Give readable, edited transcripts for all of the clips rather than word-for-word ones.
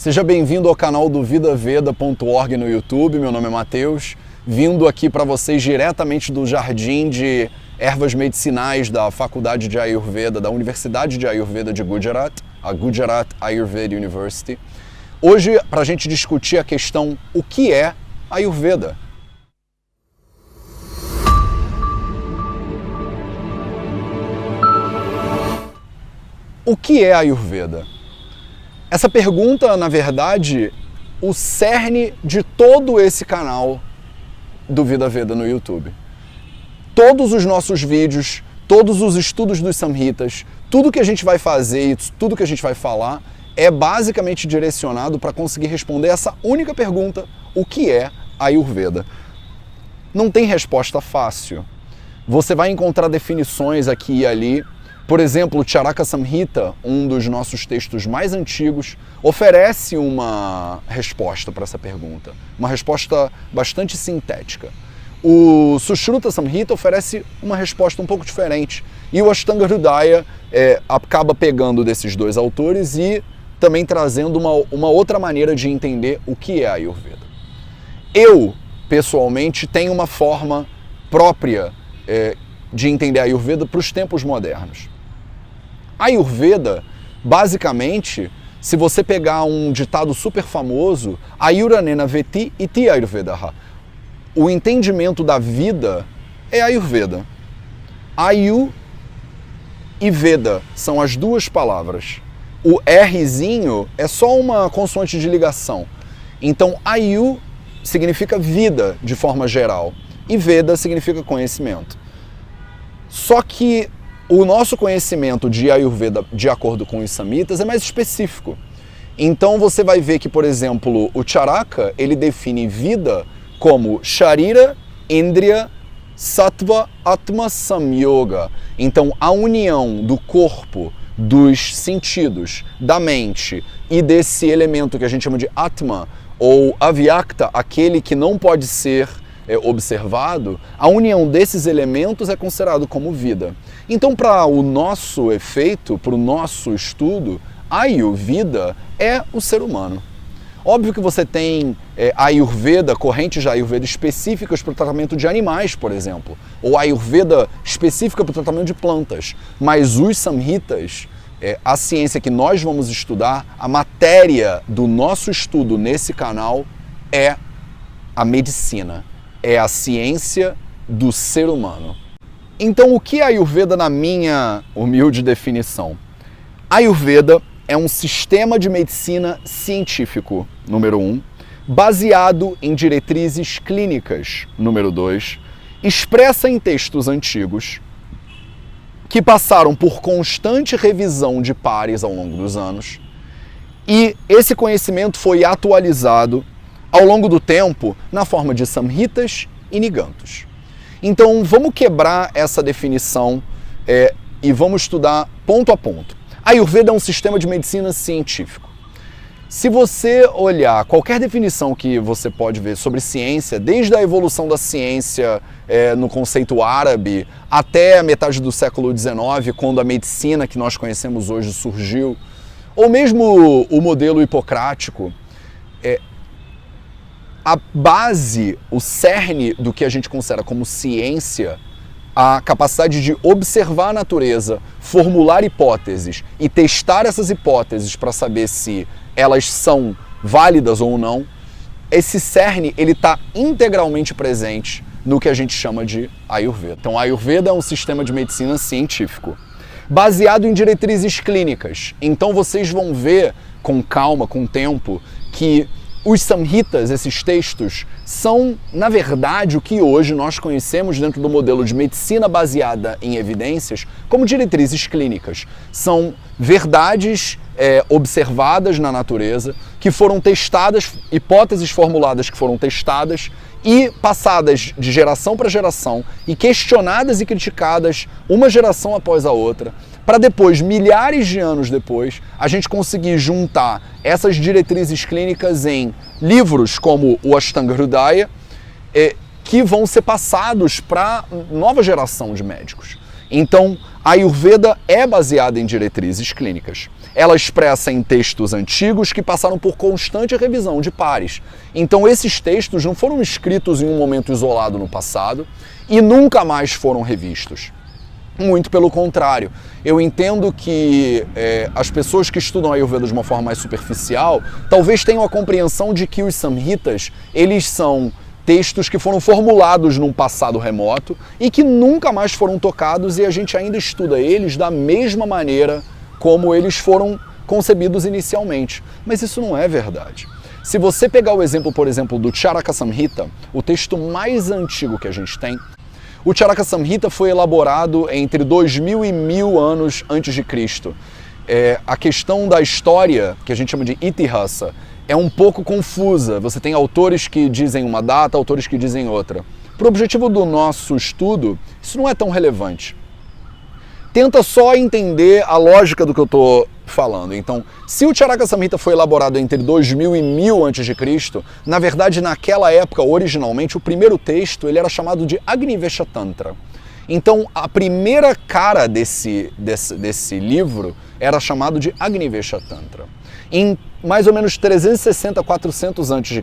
Seja bem-vindo ao canal do vidaveda.org no YouTube. Meu nome é Matheus, vindo aqui para vocês diretamente do Jardim de Ervas Medicinais da Faculdade de Ayurveda, da Universidade de Ayurveda de Gujarat, a Gujarat Ayurveda University. Hoje, para a gente discutir a questão, o que é Ayurveda? O que é Ayurveda? Essa pergunta, na verdade, o cerne de todo esse canal do Vida Veda no YouTube. Todos os nossos vídeos, todos os estudos dos Samhitas, tudo que a gente vai fazer e tudo que a gente vai falar é basicamente direcionado para conseguir responder essa única pergunta: o que é Ayurveda? Não tem resposta fácil. Você vai encontrar definições aqui e ali. Por exemplo, o Charaka Samhita, um dos nossos textos mais antigos, oferece uma resposta para essa pergunta, uma resposta bastante sintética. O Sushruta Samhita oferece uma resposta um pouco diferente, e o Ashtanga Hridaya acaba pegando desses dois autores e também trazendo uma outra maneira de entender o que é Ayurveda. Eu, pessoalmente, tenho uma forma própria de entender a Ayurveda para os tempos modernos. Ayurveda, basicamente, se você pegar um ditado super famoso, Ayuranena Veti iti Ayurvedaha, o entendimento da vida é Ayurveda. Ayu e Veda são as duas palavras. O Rzinho é só uma consoante de ligação. Então, Ayu significa vida de forma geral e Veda significa conhecimento. Só que o nosso conhecimento de Ayurveda, de acordo com os Samhitas, é mais específico. Então você vai ver que, por exemplo, o Charaka, ele define vida como Sharira, Indriya, Sattva, Atma, Samyoga. Então a união do corpo, dos sentidos, da mente e desse elemento que a gente chama de Atma, ou Avyakta, aquele que não pode ser observado, a união desses elementos é considerado como vida. Então, para o nosso efeito, para o nosso estudo, Ayurveda é o ser humano. Óbvio que você tem Ayurveda, correntes de Ayurveda específicas para o tratamento de animais, por exemplo, ou Ayurveda específica para o tratamento de plantas, mas os Samhitas, a ciência que nós vamos estudar, a matéria do nosso estudo nesse canal é a medicina. É a ciência do ser humano. Então, o que é Ayurveda na minha humilde definição? Ayurveda é um sistema de medicina científico, número 1, baseado em diretrizes clínicas, número 2, expressa em textos antigos, que passaram por constante revisão de pares ao longo dos anos, e esse conhecimento foi atualizado ao longo do tempo na forma de Samhitas e Nigantos. Então vamos quebrar essa definição e vamos estudar ponto a ponto. Ayurveda é um sistema de medicina científico. Se você olhar qualquer definição que você pode ver sobre ciência, desde a evolução da ciência no conceito árabe até a metade do século XIX, quando a medicina que nós conhecemos hoje surgiu, ou mesmo o modelo hipocrático, a base, o cerne do que a gente considera como ciência, a capacidade de observar a natureza, formular hipóteses e testar essas hipóteses para saber se elas são válidas ou não, esse cerne ele está integralmente presente no que a gente chama de Ayurveda. Então, Ayurveda é um sistema de medicina científico, baseado em diretrizes clínicas. Então vocês vão ver com calma, com tempo, que os Samhitas, esses textos, são, na verdade, o que hoje nós conhecemos dentro do modelo de medicina baseada em evidências como diretrizes clínicas. São verdades observadas na natureza, que foram testadas, hipóteses formuladas que foram testadas e passadas de geração para geração e questionadas e criticadas uma geração após a outra, para depois, milhares de anos depois, a gente conseguir juntar essas diretrizes clínicas em livros como o Ashtanga Hridaya, que vão ser passados para nova geração de médicos. Então, a Ayurveda é baseada em diretrizes clínicas. Ela expressa em textos antigos que passaram por constante revisão de pares. Então, esses textos não foram escritos em um momento isolado no passado e nunca mais foram revistos. Muito pelo contrário. Eu entendo que as pessoas que estudam a Ayurveda de uma forma mais superficial talvez tenham a compreensão de que os Samhitas, eles são textos que foram formulados num passado remoto e que nunca mais foram tocados, e a gente ainda estuda eles da mesma maneira como eles foram concebidos inicialmente. Mas isso não é verdade. Se você pegar o exemplo, por exemplo, do Charaka Samhita, o texto mais antigo que a gente tem, o Charaka Samhita foi elaborado entre 2000 e 1000 anos antes de Cristo. A questão da história, que a gente chama de Itihasa, é um pouco confusa. Você tem autores que dizem uma data, autores que dizem outra. Para o objetivo do nosso estudo, isso não é tão relevante. Tenta só entender a lógica do que eu estou falando. Então, se o Charaka Samhita foi elaborado entre 2000 e 1000 a.C., na verdade, naquela época, originalmente, o primeiro texto ele era chamado de Agnivesha Tantra. Então, a primeira cara desse livro era chamado de Agnivesha Tantra. Em mais ou menos 360 a 400 a.C.,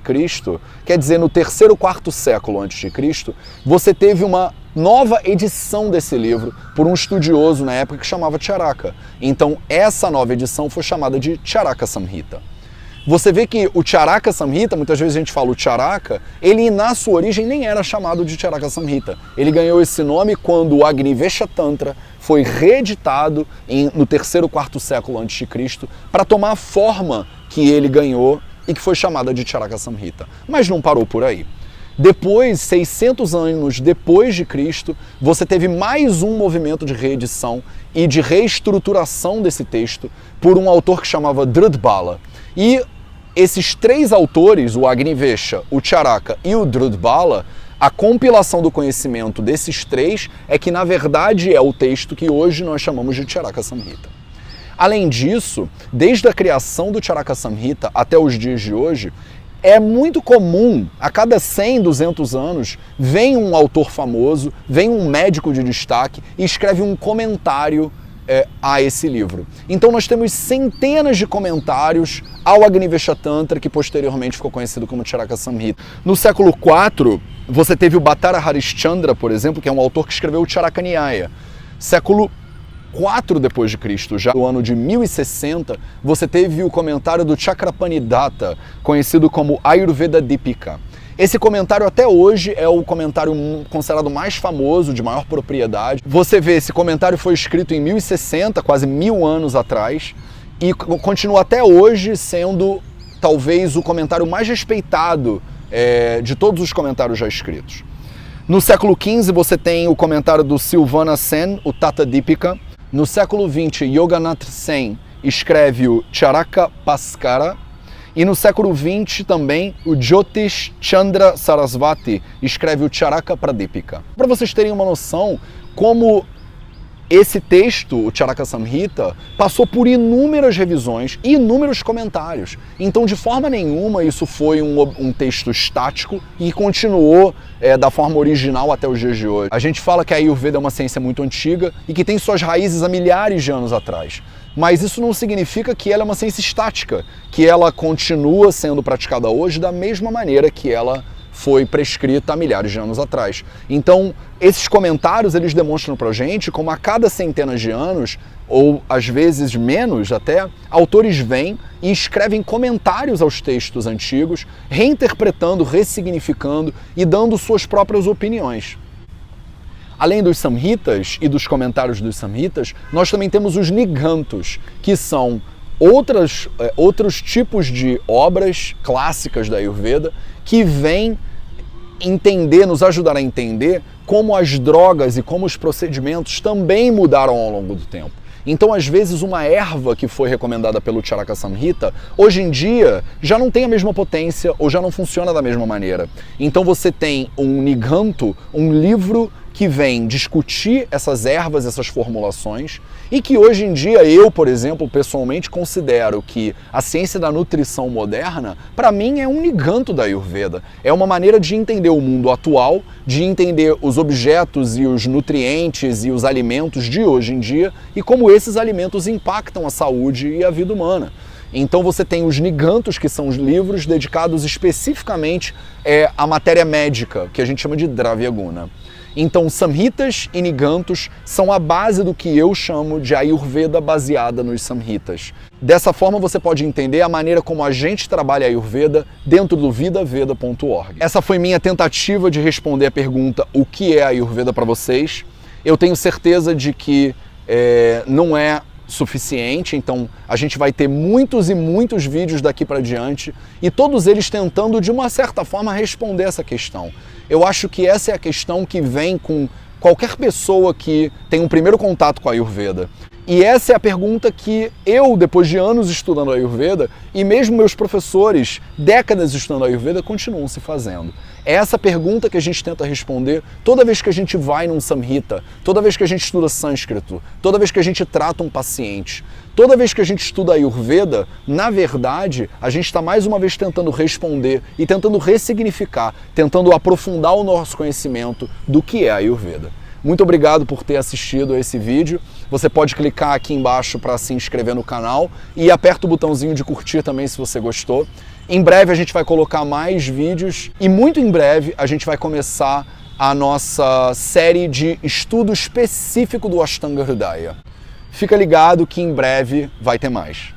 quer dizer, no terceiro, quarto século a.C., você teve uma nova edição desse livro por um estudioso na época que chamava Charaka. Então, essa nova edição foi chamada de Charaka Samhita. Você vê que o Charaka Samhita, muitas vezes a gente fala o Charaka, ele na sua origem nem era chamado de Charaka Samhita. Ele ganhou esse nome quando o Agnivesha Tantra foi reeditado no terceiro, quarto século a.C. para tomar a forma que ele ganhou e que foi chamada de Charaka Samhita. Mas não parou por aí. Depois, 600 anos depois de Cristo, você teve mais um movimento de reedição e de reestruturação desse texto por um autor que chamava Drudbala. E esses três autores, o Agnivesha, o Charaka e o Drudbala, a compilação do conhecimento desses três é que, na verdade, é o texto que hoje nós chamamos de Charaka Samhita. Além disso, desde a criação do Charaka Samhita até os dias de hoje, é muito comum, a cada 100, 200 anos, vem um autor famoso, vem um médico de destaque e escreve um comentário a esse livro. Então nós temos centenas de comentários ao Agnivesha Tantra, que posteriormente ficou conhecido como Charaka Samhita. No século IV, você teve o Bhattara Harishchandra, por exemplo, que é um autor que escreveu o Charaka Nyaya. Século IV depois de Cristo, já no ano de 1060, você teve o comentário do Chakrapanidata, conhecido como Ayurveda Dipika. Esse comentário até hoje é o comentário considerado mais famoso, de maior propriedade. Você vê, esse comentário foi escrito em 1060, quase 1000 anos atrás, e continua até hoje sendo talvez o comentário mais respeitado de todos os comentários já escritos. No século XV você tem o comentário do Silvana Sen, o Tata Dipika. No século XX, Yoganath Sen escreve o Charaka Bhaskara. E no século XX também, o Jyotish Chandra Sarasvati escreve o Charaka Pradipika. Para vocês terem uma noção, como esse texto, o Charaka Samhita, passou por inúmeras revisões e inúmeros comentários. Então, de forma nenhuma, isso foi um texto estático e continuou da forma original até os dias de hoje. A gente fala que a Ayurveda é uma ciência muito antiga e que tem suas raízes há milhares de anos atrás. Mas isso não significa que ela é uma ciência estática, que ela continua sendo praticada hoje da mesma maneira que ela foi prescrita há milhares de anos atrás. Então, esses comentários, eles demonstram pra gente como a cada centenas de anos, ou às vezes menos até, autores vêm e escrevem comentários aos textos antigos, reinterpretando, ressignificando e dando suas próprias opiniões. Além dos Samhitas e dos comentários dos Samhitas, nós também temos os Nighantos, que são outros tipos de obras clássicas da Ayurveda que vêm nos ajudar a entender como as drogas e como os procedimentos também mudaram ao longo do tempo. Então, às vezes, uma erva que foi recomendada pelo Charaka Samhita, hoje em dia, já não tem a mesma potência ou já não funciona da mesma maneira. Então, você tem um Nighanto, um livro que vem discutir essas ervas, essas formulações, e que hoje em dia eu, por exemplo, pessoalmente considero que a ciência da nutrição moderna, para mim, é um niganto da Ayurveda. É uma maneira de entender o mundo atual, de entender os objetos e os nutrientes e os alimentos de hoje em dia e como esses alimentos impactam a saúde e a vida humana. Então você tem os nigantos, que são os livros dedicados especificamente à matéria médica, que a gente chama de Dravya Guna. Então, Samhitas e Nigantos são a base do que eu chamo de Ayurveda baseada nos Samhitas. Dessa forma, você pode entender a maneira como a gente trabalha a Ayurveda dentro do vidaveda.org. Essa foi minha tentativa de responder a pergunta o que é a Ayurveda para vocês. Eu tenho certeza de que não é suficiente, então a gente vai ter muitos e muitos vídeos daqui para diante e todos eles tentando de uma certa forma responder essa questão. Eu acho que essa é a questão que vem com qualquer pessoa que tem um primeiro contato com a Ayurveda. E essa é a pergunta que eu, depois de anos estudando a Ayurveda, e mesmo meus professores, décadas estudando a Ayurveda, continuam se fazendo. É essa pergunta que a gente tenta responder toda vez que a gente vai num Samhita, toda vez que a gente estuda sânscrito, toda vez que a gente trata um paciente. Toda vez que a gente estuda a Ayurveda, na verdade, a gente está mais uma vez tentando responder e tentando ressignificar, tentando aprofundar o nosso conhecimento do que é a Ayurveda. Muito obrigado por ter assistido a esse vídeo. Você pode clicar aqui embaixo para se inscrever no canal e aperta o botãozinho de curtir também se você gostou. Em breve a gente vai colocar mais vídeos e muito em breve a gente vai começar a nossa série de estudo específico do Ashtanga Hridaya. Fica ligado que em breve vai ter mais.